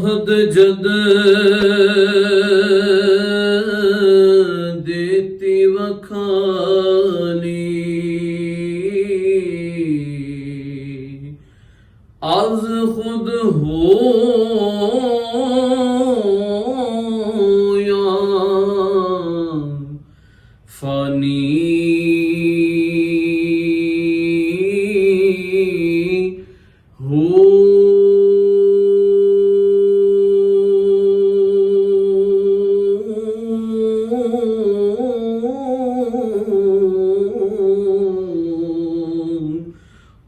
अहद जद देती वखाली आज खुद हो या फानी हो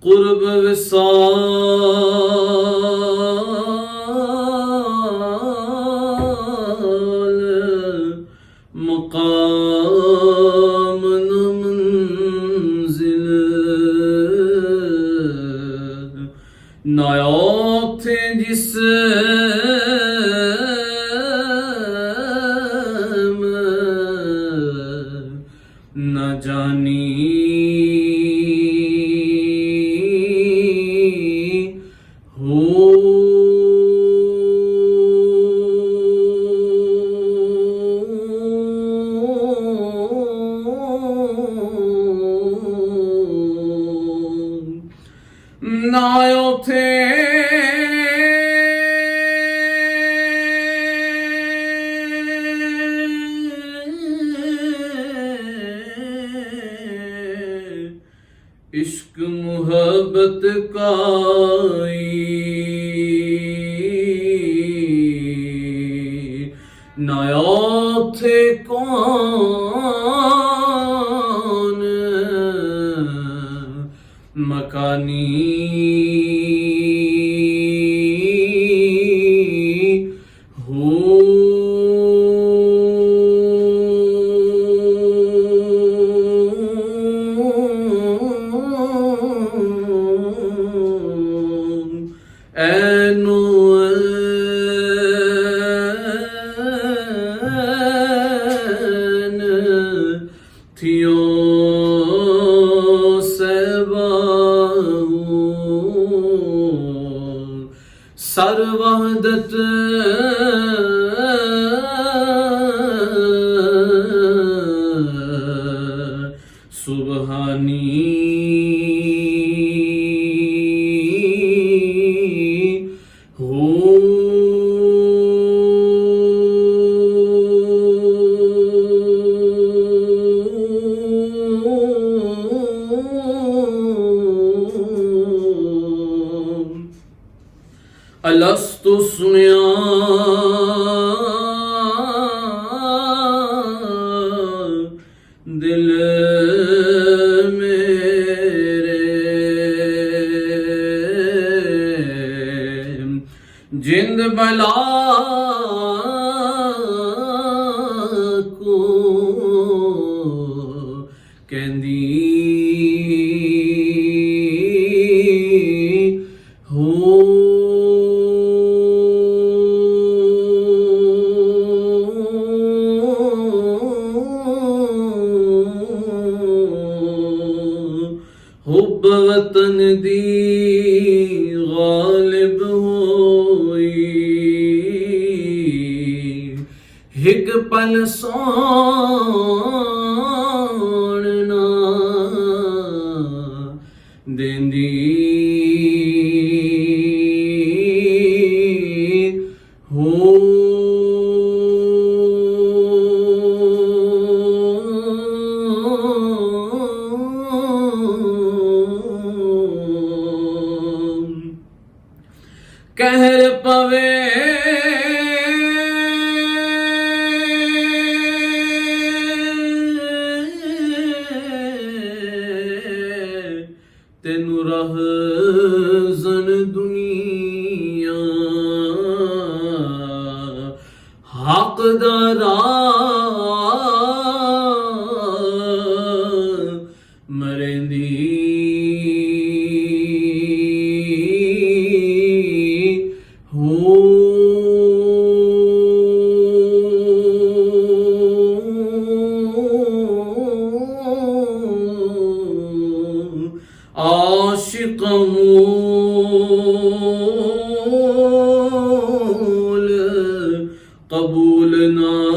कुर्ब विसाल मकाम न मंजिल नया थे जिस न जानी नायो थे इश्क मुहब्बत काई नया थे कौन मकानी हो ऐनो ऐन थियो सर वहदत सुबहानी हो अलस्तु सुनिया दिल मेरे जिंद बला को कहंदी हो हुब वतन दी गालिब होई हिक पल सोण ना देंदी हो कहर पवे तेनू रहज़न दुनिया हक़दारा मरेंदी आशिक़ों कबूल ना